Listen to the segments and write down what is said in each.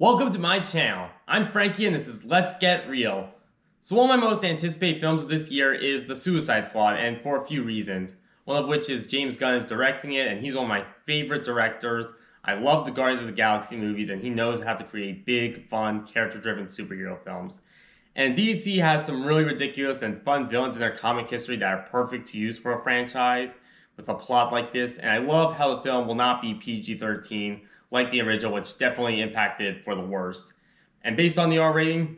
Welcome to my channel. I'm Frankie and this is Let's Get Real. So one of my most anticipated films of this year is The Suicide Squad, and for a few reasons. One of which is James Gunn is directing it and he's one of my favorite directors. I love the Guardians of the Galaxy movies and he knows how to create big, fun, character-driven superhero films. And DC has some really ridiculous and fun villains in their comic history that are perfect to use for a franchise with a plot like this. And I love how the film will not be PG-13 like the original, which definitely impacted for the worst. And based on the R rating,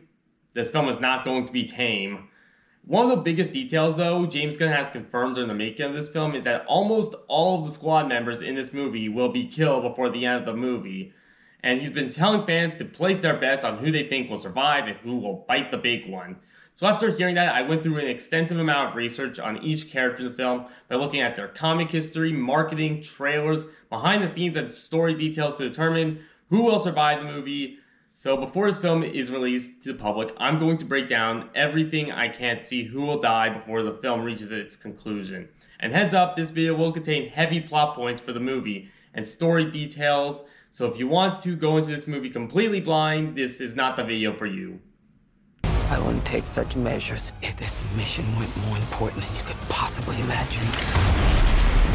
this film is not going to be tame. One of the biggest details, though, James Gunn has confirmed during the making of this film is that almost all of the squad members in this movie will be killed before the end of the movie. And he's been telling fans to place their bets on who they think will survive and who will bite the big one. So after hearing that, I went through an extensive amount of research on each character in the film by looking at their comic history, marketing, trailers, behind the scenes, and story details to determine who will survive the movie. So before this film is released to the public, I'm going to break down everything I can to see who will die before the film reaches its conclusion. And heads up, this video will contain heavy plot points for the movie and story details. So if you want to go into this movie completely blind, this is not the video for you. I wouldn't take such measures if this mission went more important than you could possibly imagine.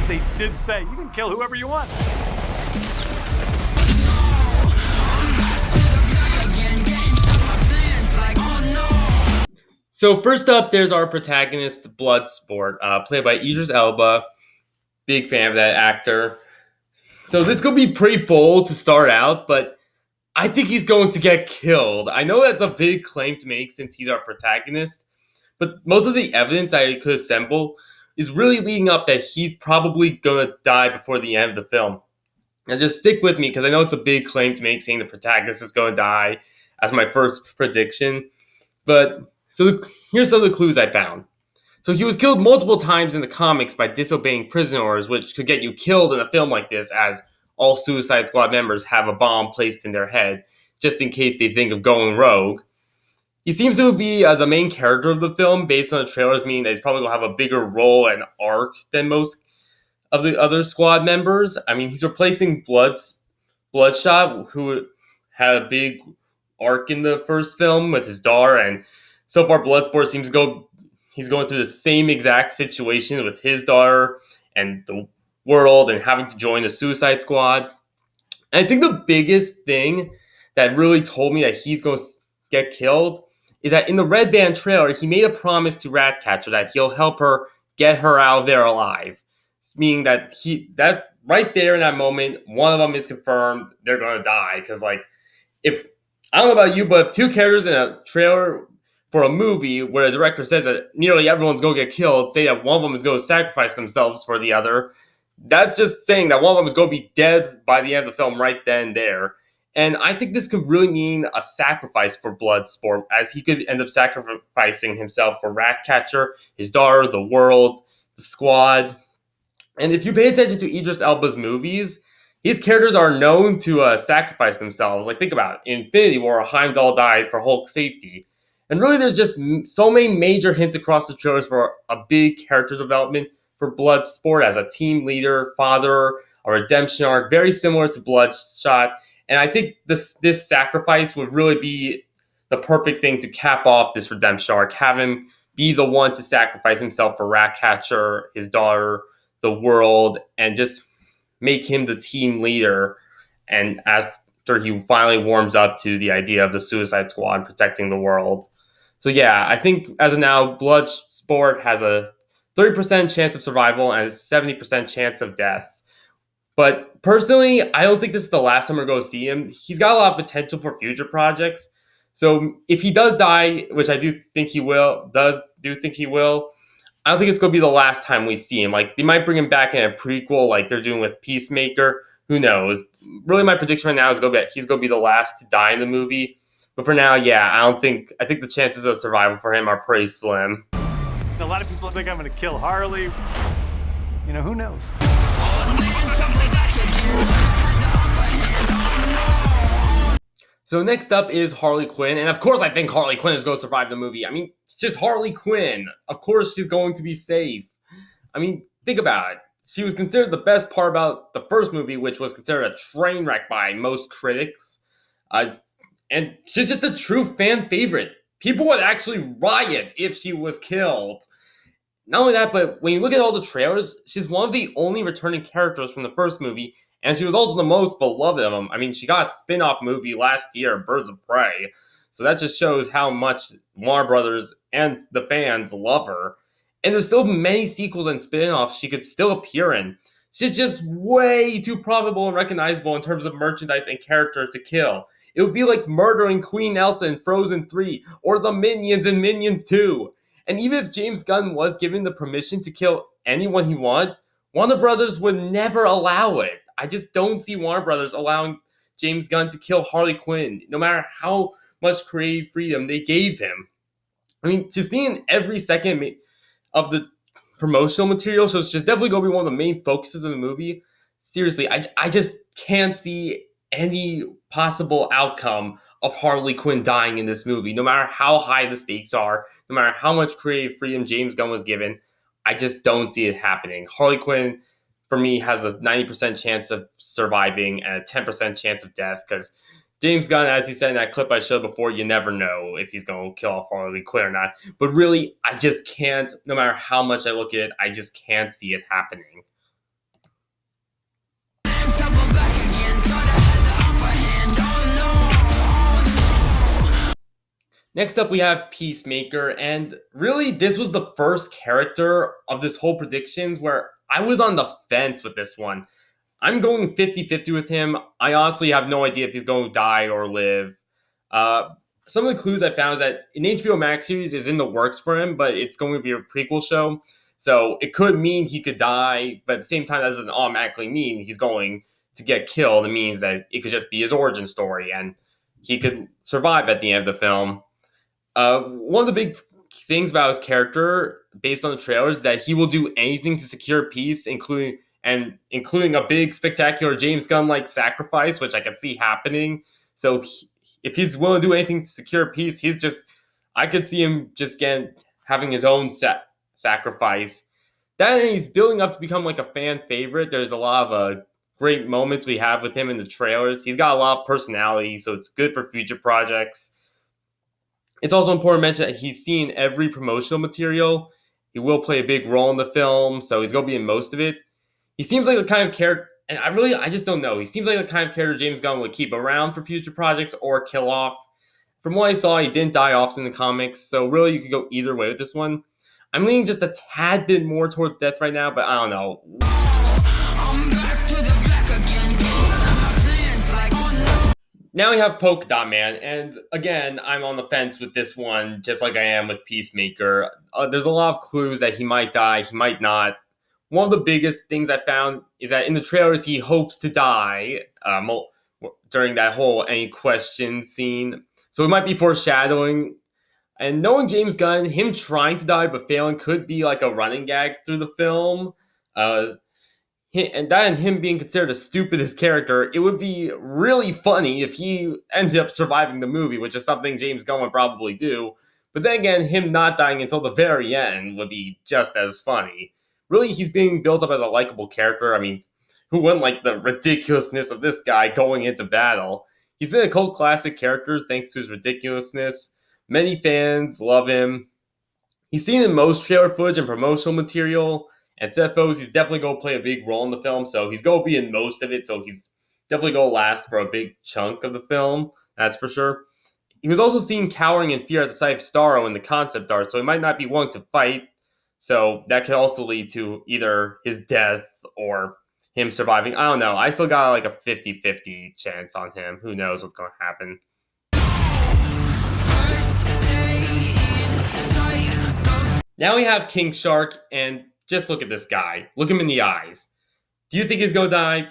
They did say you can kill whoever you want. So first up, there's our protagonist, Bloodsport, played by Idris Elba. Big fan of that actor. So this could be pretty bold to start out, but I think he's going to get killed. I know that's a big claim to make since he's our protagonist, but most of the evidence I could assemble is really leading up that he's probably going to die before the end of the film. Now just stick with me because I know it's a big claim to make saying the protagonist is going to die as my first prediction. But here's some of the clues I found. So he was killed multiple times in the comics by disobeying prison orders, which could get you killed in a film like this, as all Suicide Squad members have a bomb placed in their head, just in case they think of going rogue. He seems to be the main character of the film, based on the trailers, meaning that he's probably going to have a bigger role and arc than most of the other squad members. I mean, he's replacing Bloodshot, who had a big arc in the first film with his daughter, and so far Bloodsport seems to go. He's going through the same exact situation with his daughter and the world and having to join the Suicide Squad. And I think the biggest thing that really told me that he's going to get killed is that in the Red Band trailer, he made a promise to Ratcatcher that he'll help her get her out of there alive. Meaning that that right there in that moment, one of them is confirmed they're going to die. Because, like, if I don't know about you, but if two characters in a trailer for a movie where the director says that nearly everyone's going to get killed, say that one of them is going to sacrifice themselves for the other, that's just saying that one of them is going to be dead by the end of the film right then and there. And I think this could really mean a sacrifice for Bloodsport, as he could end up sacrificing himself for Ratcatcher, his daughter, the world, the squad. And if you pay attention to Idris Elba's movies, his characters are known to sacrifice themselves. Like, think about it. In Infinity War, Heimdall died for Hulk's safety. And really, there's just so many major hints across the trailers for a big character development for Bloodsport as a team leader, father, a redemption arc, very similar to Bloodshot. And I think this sacrifice would really be the perfect thing to cap off this redemption arc. Have him be the one to sacrifice himself for Ratcatcher, his daughter, the world, and just make him the team leader. And after he finally warms up to the idea of the Suicide Squad protecting the world. So yeah, I think as of now, Bloodsport has a 30% chance of survival and a 70% chance of death. But personally, I don't think this is the last time we're going to see him. He's got a lot of potential for future projects. So if he does die, which I do think he will, I don't think it's going to be the last time we see him. Like, they might bring him back in a prequel like they're doing with Peacemaker. Who knows? Really, my prediction right now is he's going to be the last to die in the movie. But for now, yeah, I think the chances of survival for him are pretty slim. A lot of people think I'm going to kill Harley. You know, who knows? So next up is Harley Quinn. And of course, I think Harley Quinn is going to survive the movie. I mean, it's just Harley Quinn. Of course, she's going to be safe. I mean, think about it. She was considered the best part about the first movie, which was considered a train wreck by most critics. and she's just a true fan favorite. People would actually riot if she was killed. Not only that, but when you look at all the trailers, she's one of the only returning characters from the first movie, and she was also the most beloved of them. I mean, she got a spin off movie last year, Birds of Prey. So that just shows how much Warner Brothers and the fans love her. And there's still many sequels and spin offs she could still appear in. She's just way too profitable and recognizable in terms of merchandise and character to kill. It would be like murdering Queen Elsa in Frozen 3 or the Minions in Minions 2. And even if James Gunn was given the permission to kill anyone he wanted, Warner Brothers would never allow it. I just don't see Warner Brothers allowing James Gunn to kill Harley Quinn, no matter how much creative freedom they gave him. I mean, just seeing every second of the promotional material, so it's just definitely going to be one of the main focuses of the movie. Seriously, I just can't see any possible outcome of Harley Quinn dying in this movie, no matter how high the stakes are, no matter how much creative freedom James Gunn was given. I just don't see it happening. Harley Quinn, for me, has a 90% chance of surviving and a 10% chance of death because James Gunn, as he said in that clip I showed before, you never know if he's going to kill off Harley Quinn or not. But really, I just can't, no matter how much I look at it, I just can't see it happening. Next up, we have Peacemaker, and really, this was the first character of this whole predictions where I was on the fence with this one. I'm going 50-50 with him. I honestly have no idea if he's going to die or live. Some of the clues I found is that an HBO Max series is in the works for him, but it's going to be a prequel show. So it could mean he could die, but at the same time, that doesn't automatically mean he's going to get killed. It means that it could just be his origin story, and he could survive at the end of the film. One of the big things about his character, based on the trailers, is that he will do anything to secure peace, including a big, spectacular James Gunn-like sacrifice, which I can see happening. So if he's willing to do anything to secure peace, I could see him just having his own sacrifice. That he's building up to become like a fan favorite. There's a lot of great moments we have with him in the trailers. He's got a lot of personality, so it's good for future projects. It's also important to mention that he's seen every promotional material. He will play a big role in the film, so he's going to be in most of it. He seems like the kind of character, and I just don't know. He seems like the kind of character James Gunn would keep around for future projects or kill off. From what I saw, he didn't die often in the comics, so really you could go either way with this one. I'm leaning just a tad bit more towards death right now, but I don't know. Now we have Polka Dot Man, and again, I'm on the fence with this one, just like I am with Peacemaker. There's a lot of clues that he might die, he might not. One of the biggest things I found is that in the trailers, he hopes to die during that whole any questions scene. So it might be foreshadowing. And knowing James Gunn, him trying to die but failing could be like a running gag through the film. And him being considered the stupidest character, it would be really funny if he ended up surviving the movie, which is something James Gunn would probably do. But then again, him not dying until the very end would be just as funny. Really, he's being built up as a likable character. I mean, who wouldn't like the ridiculousness of this guy going into battle? He's been a cult classic character thanks to his ridiculousness. Many fans love him. He's seen in most trailer footage and promotional material. And Seth Foes, he's definitely going to play a big role in the film, so he's going to be in most of it, so he's definitely going to last for a big chunk of the film, that's for sure. He was also seen cowering in fear at the sight of Starro in the concept art, so he might not be willing to fight, so that could also lead to either his death or him surviving. I don't know, I still got like a 50-50 chance on him. Who knows what's going to happen. Now we have King Shark, and just look at this guy. Look him in the eyes. Do you think he's going to die?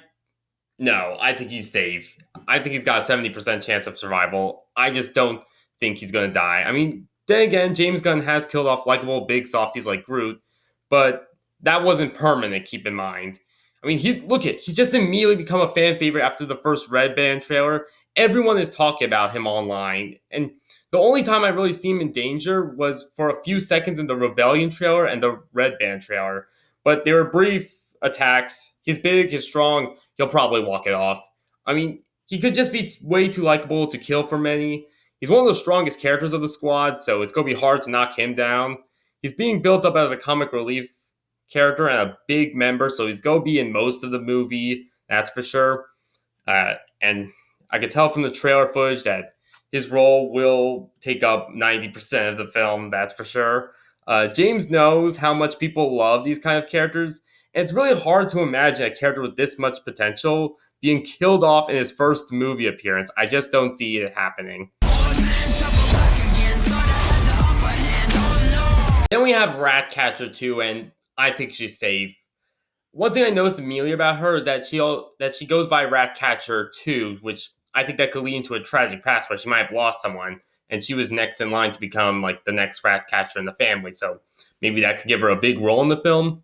No, I think he's safe. I think he's got a 70% chance of survival. I just don't think he's going to die. I mean, then again, James Gunn has killed off likable big softies like Groot, but that wasn't permanent, keep in mind. I mean, he's just immediately become a fan favorite after the first Red Band trailer. Everyone is talking about him online, and the only time I really seen him in danger was for a few seconds in the Rebellion trailer and the Red Band trailer. But they were brief attacks. He's big, he's strong, he'll probably walk it off. I mean, he could just be way too likable to kill for many. He's one of the strongest characters of the squad, so it's going to be hard to knock him down. He's being built up as a comic relief character and a big member, so he's going to be in most of the movie, that's for sure. And I could tell from the trailer footage that his role will take up 90% of the film, that's for sure. James knows how much people love these kind of characters, and it's really hard to imagine a character with this much potential being killed off in his first movie appearance. I just don't see it happening. Then we have Ratcatcher 2, and I think she's safe. One thing I noticed immediately about her is that she goes by Ratcatcher 2, which I think that could lead into a tragic past where she might have lost someone, and she was next in line to become like the next Ratcatcher in the family. So maybe that could give her a big role in the film.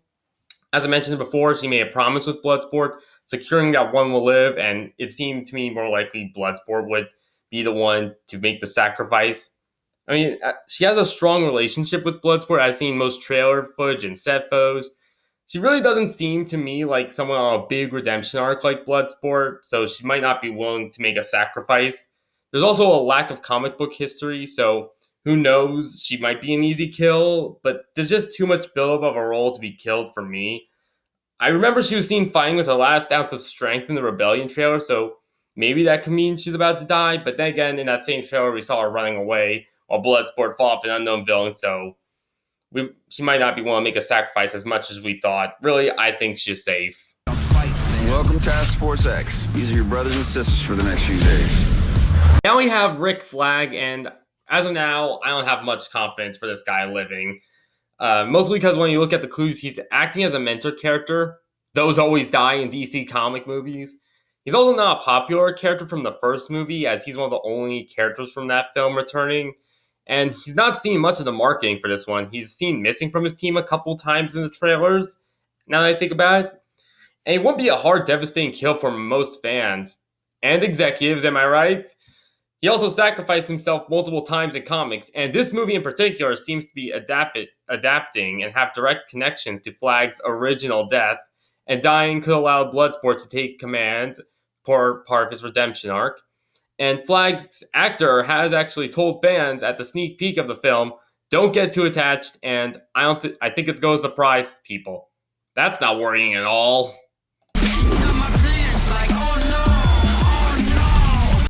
As I mentioned before, she made a promise with Bloodsport, securing that one will live, and it seemed to me more likely Bloodsport would be the one to make the sacrifice. I mean, she has a strong relationship with Bloodsport. I've seen most trailer footage and set photos. She really doesn't seem to me like someone on a big redemption arc like Bloodsport, so she might not be willing to make a sacrifice. There's also a lack of comic book history, so who knows? She might be an easy kill, but there's just too much buildup of a role to be killed for me. I remember she was seen fighting with the last ounce of strength in the Rebellion trailer, so maybe that could mean she's about to die, but then again, in that same trailer, we saw her running away while Bloodsport fought off an unknown villain, so she might not be willing to make a sacrifice as much as we thought. Really, I think she's safe. Welcome Task Force X. These are your brothers and sisters for the next few days. Now we have Rick Flagg, and as of now, I don't have much confidence for this guy living. Mostly because when you look at the clues, he's acting as a mentor character. Those always die in DC comic movies. He's also not a popular character from the first movie, as he's one of the only characters from that film returning. And he's not seen much of the marketing for this one. He's seen missing from his team a couple times in the trailers, now that I think about it. And it wouldn't be a hard, devastating kill for most fans. And executives, am I right? He also sacrificed himself multiple times in comics, and this movie in particular seems to be adapting and have direct connections to Flagg's original death, and dying could allow Bloodsport to take command for part of his redemption arc. And Flagg's actor has actually told fans at the sneak peek of the film, don't get too attached, and I think it's going to surprise people. That's not worrying at all.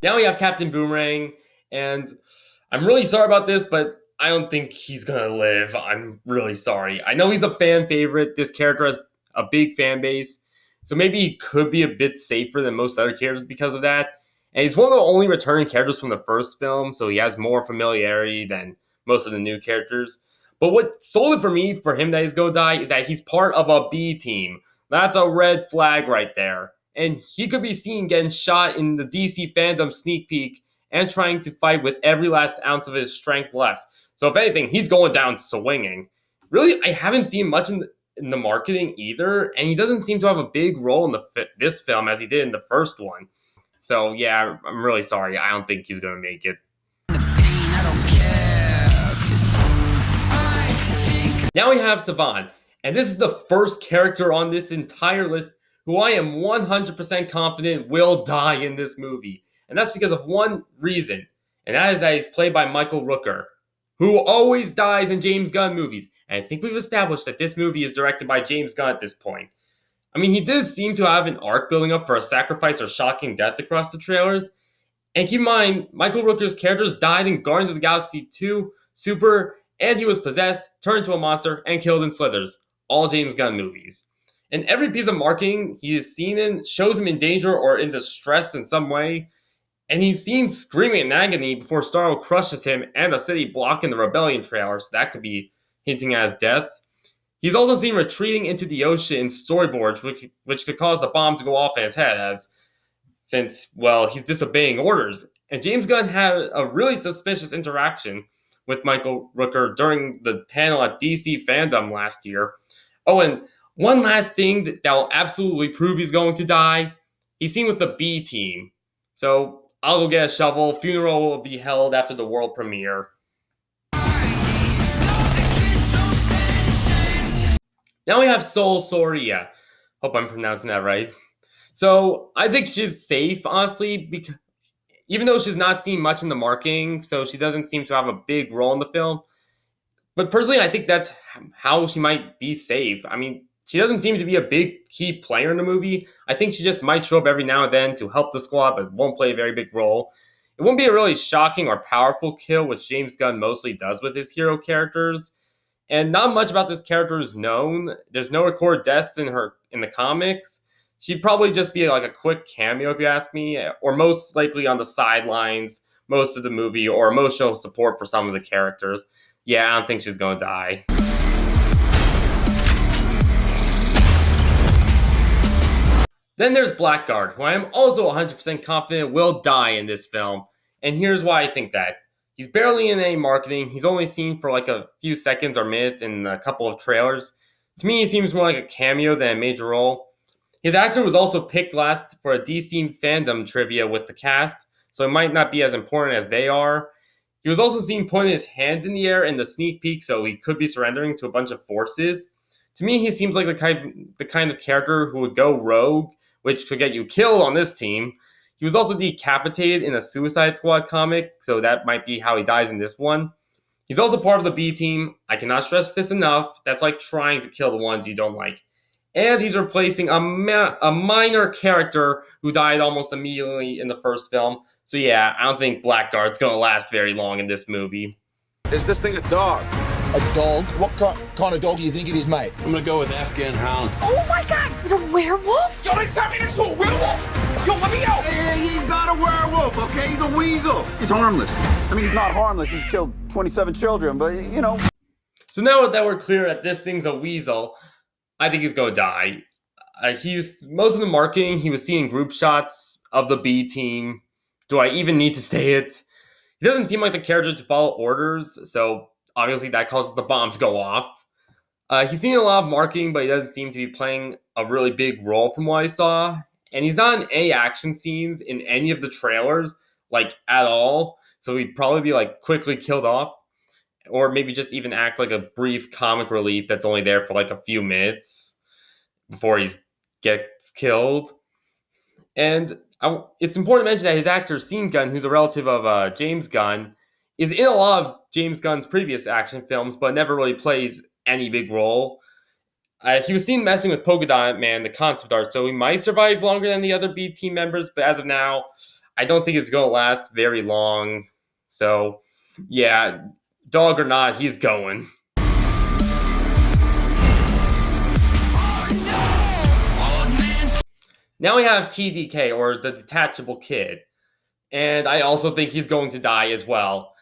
Now we have Captain Boomerang, and I'm really sorry about this, but I don't think he's going to live. I'm really sorry. I know he's a fan favorite. This character has a big fan base, so maybe he could be a bit safer than most other characters because of that. And he's one of the only returning characters from the first film, so he has more familiarity than most of the new characters. But what sold it for me for him that he's going to die is that he's part of a B team. That's a red flag right there. And he could be seen getting shot in the DC fandom sneak peek and trying to fight with every last ounce of his strength left. So if anything, he's going down swinging. Really, I haven't seen much in the marketing either, and he doesn't seem to have a big role in this film as he did in the first one. So yeah, I'm really sorry. I don't think he's going to make it. Now we have Savan, and this is the first character on this entire list who I am 100% confident will die in this movie. And that's because of one reason, and that is that he's played by Michael Rooker, who always dies in James Gunn movies. And I think we've established that this movie is directed by James Gunn at this point. I mean, he does seem to have an arc building up for a sacrifice or shocking death across the trailers. And keep in mind, Michael Rooker's characters died in Guardians of the Galaxy 2, Super, and he was possessed, turned into a monster, and killed in Slithers. All James Gunn movies. And every piece of marketing he is seen in shows him in danger or in distress in some way. And he's seen screaming in agony before Starro crushes him and the city blocking the Rebellion trailer, so that could be hinting at his death. He's also seen retreating into the ocean in storyboards, which could cause the bomb to go off in his head, since he's disobeying orders. And James Gunn had a really suspicious interaction with Michael Rooker during the panel at DC Fandom last year. Oh, and one last thing that will absolutely prove he's going to die. He's seen with the B team. So I'll go get a shovel. Funeral will be held after the world premiere. Now we have Sauria. Hope I'm pronouncing that right. So I think she's safe, honestly, because even though she's not seen much in the marketing, so she doesn't seem to have a big role in the film. But personally, I think that's how she might be safe. I mean, she doesn't seem to be a big key player in the movie. I think she just might show up every now and then to help the squad, but won't play a very big role. It won't be a really shocking or powerful kill, which James Gunn mostly does with his hero characters. And not much about this character is known. There's no recorded deaths in the comics. She'd probably just be like a quick cameo, if you ask me, or most likely on the sidelines most of the movie, or emotional support for some of the characters. Yeah, I don't think she's gonna die. Then there's Blackguard, who I am also 100% confident will die in this film. And here's why I think that. He's barely in any marketing. He's only seen for like a few seconds or minutes in a couple of trailers. To me, he seems more like a cameo than a major role. His actor was also picked last for a DC fandom trivia with the cast, so it might not be as important as they are. He was also seen pointing his hands in the air in the sneak peek, so he could be surrendering to a bunch of forces. To me, he seems like the kind of character who would go rogue, which could get you killed on this team. He was also decapitated in a Suicide Squad comic, so that might be how he dies in this one. He's also part of the B team. I cannot stress this enough. That's like trying to kill the ones you don't like. And he's replacing a minor character who died almost immediately in the first film. So yeah, I don't think Blackguard's going to last very long in this movie. Is this thing a dog? A dog? What kind of dog do you think it is, mate? I'm gonna go with Afghan Hound. Oh my god, is it a werewolf? Yo, they turned me into a werewolf! Yo, let me out! Hey, he's not a werewolf, okay? He's a weasel. He's harmless. I mean, he's not harmless. He's killed 27 children, but, you know. So now that we're clear that this thing's a weasel, I think he's going to die. Most of the marketing, he was seeing group shots of the B team. Do I even need to say it? He doesn't seem like the character to follow orders, so obviously that causes the bomb to go off. He's seen a lot of marketing, but he doesn't seem to be playing a really big role from what I saw. And he's not in any action scenes in any of the trailers, like at all. So he'd probably be like quickly killed off. Or maybe just even act like a brief comic relief that's only there for like a few minutes before he gets killed. And it's important to mention that his actor, Sean Gunn, who's a relative of James Gunn, is in a lot of James Gunn's previous action films, but never really plays any big role. He was seen messing with Polka Dot Man, the concept art, so he might survive longer than the other B team members, but as of now, I don't think it's going to last very long. So, yeah, dog or not, he's going. Now we have TDK, or the Detachable Kid, and I also think he's going to die as well.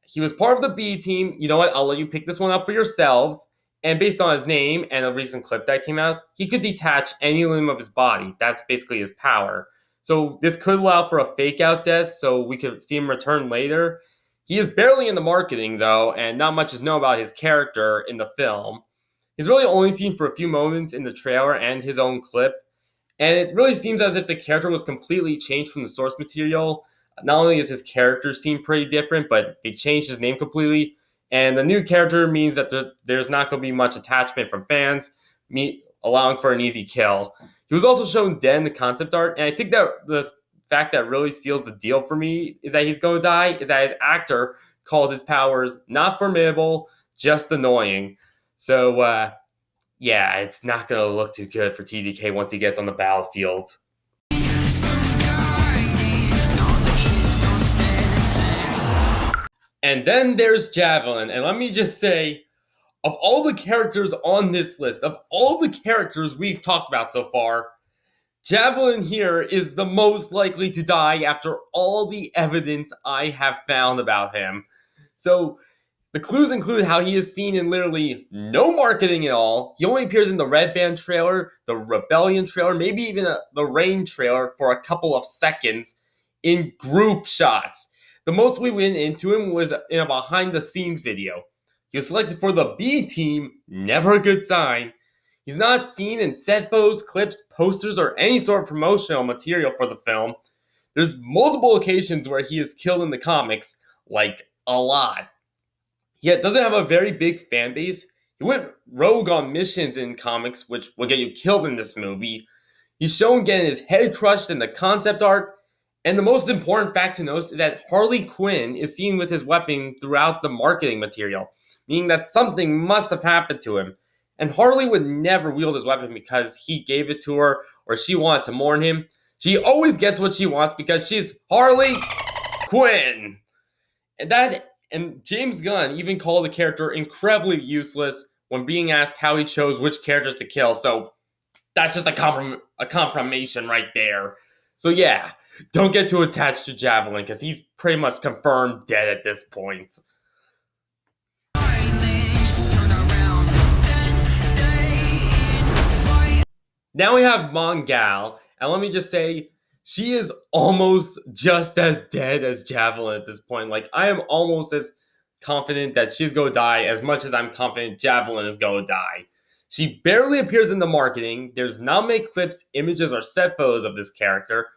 He was part of the B team. You know what? I'll let you pick this one up for yourselves. And based on his name and a recent clip that came out, he could detach any limb of his body. That's basically his power. So this could allow for a fake out death, so we could see him return later. He is barely in the marketing, though, and not much is known about his character in the film. He's really only seen for a few moments in the trailer and his own clip. And it really seems as if the character was completely changed from the source material. Not only is his character seem pretty different, but they changed his name completely. And the new character means that there's not going to be much attachment from fans, allowing for an easy kill. He was also shown dead in the concept art, and I think that the fact that really seals the deal for me is that he's going to die, is that his actor calls his powers not formidable, just annoying. So, yeah, it's not going to look too good for TDK once he gets on the battlefield. And then there's Javelin, and let me just say, of all the characters on this list, of all the characters we've talked about so far, Javelin here is the most likely to die after all the evidence I have found about him. So, the clues include how he is seen in literally no marketing at all. He only appears in the Red Band trailer, the Rebellion trailer, maybe even the Rain trailer for a couple of seconds in group shots. The most we went into him was in a behind-the-scenes video. He was selected for the B team, never a good sign. He's not seen in set photos, clips, posters, or any sort of promotional material for the film. There's multiple occasions where he is killed in the comics, like a lot. Yet doesn't have a very big fan base. He went rogue on missions in comics, which will get you killed in this movie. He's shown getting his head crushed in the concept art, and the most important fact to note is that Harley Quinn is seen with his weapon throughout the marketing material, meaning that something must have happened to him. And Harley would never wield his weapon because he gave it to her or she wanted to mourn him. She always gets what she wants because she's Harley Quinn. And James Gunn even called the character incredibly useless when being asked how he chose which characters to kill. So that's just a confirmation right there. So yeah, don't get too attached to Javelin because he's pretty much confirmed dead at this point. Now we have Mongal, and let me just say, she is almost just as dead as Javelin at this point. Like, I am almost as confident that she's going to die as much as I'm confident Javelin is going to die. She barely appears in the marketing. There's not many clips, images, or set photos of this character.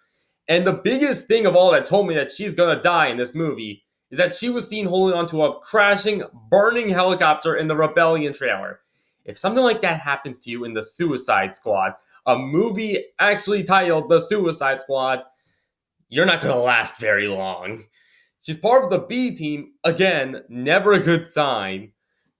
And the biggest thing of all that told me that she's going to die in this movie is that she was seen holding onto a crashing, burning helicopter in the Rebellion trailer. If something like that happens to you in the Suicide Squad, a movie actually titled The Suicide Squad, you're not going to last very long. She's part of the B team, again, never a good sign.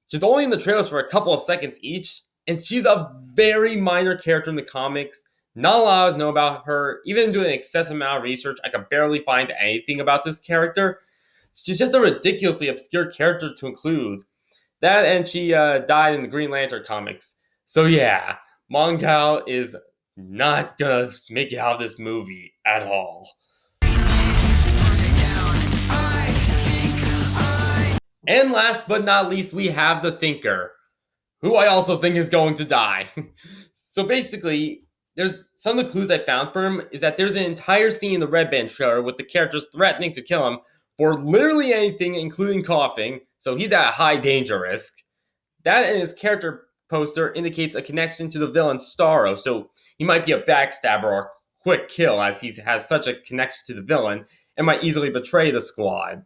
She's only in the trailers for a couple of seconds each, and she's a very minor character in the comics. Not a lot of us know about her. Even doing an excessive amount of research, I could barely find anything about this character. She's just a ridiculously obscure character to include. That, and she died in the Green Lantern comics. So yeah, Mongal is not gonna make it out of this movie at all. And last but not least, we have the Thinker, who I also think is going to die. So basically, there's some of the clues I found for him is that there's an entire scene in the Red Band trailer with the characters threatening to kill him for literally anything, including coughing, so he's at a high danger risk. That and his character poster indicates a connection to the villain Starro, so he might be a backstabber or a quick kill as he has such a connection to the villain and might easily betray the squad.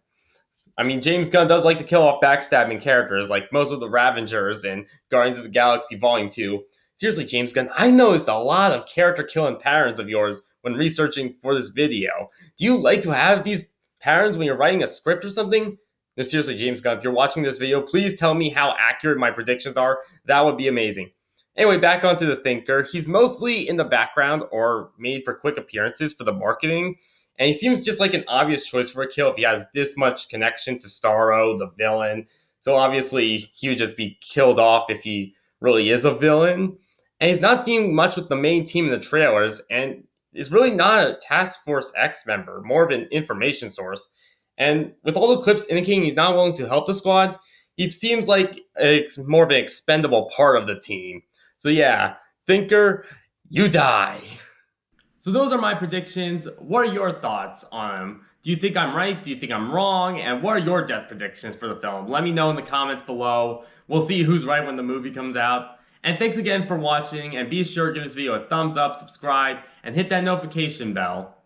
I mean, James Gunn does like to kill off backstabbing characters, like most of the Ravengers in Guardians of the Galaxy Volume 2. Seriously, James Gunn, I noticed a lot of character killing patterns of yours when researching for this video. Do you like to have these patterns when you're writing a script or something? No, seriously, James Gunn, if you're watching this video, please tell me how accurate my predictions are. That would be amazing. Anyway, back onto the Thinker. He's mostly in the background or made for quick appearances for the marketing. And he seems just like an obvious choice for a kill if he has this much connection to Starro, the villain. So obviously, he would just be killed off if he really is a villain. And he's not seen much with the main team in the trailers, and is really not a Task Force X member, more of an information source. And with all the clips indicating he's not willing to help the squad, he seems like it's more of an expendable part of the team. So yeah, Thinker, you die. So those are my predictions. What are your thoughts on them? Do you think I'm right? Do you think I'm wrong? And what are your death predictions for the film? Let me know in the comments below. We'll see who's right when the movie comes out. And thanks again for watching, and be sure to give this video a thumbs up, subscribe, and hit that notification bell.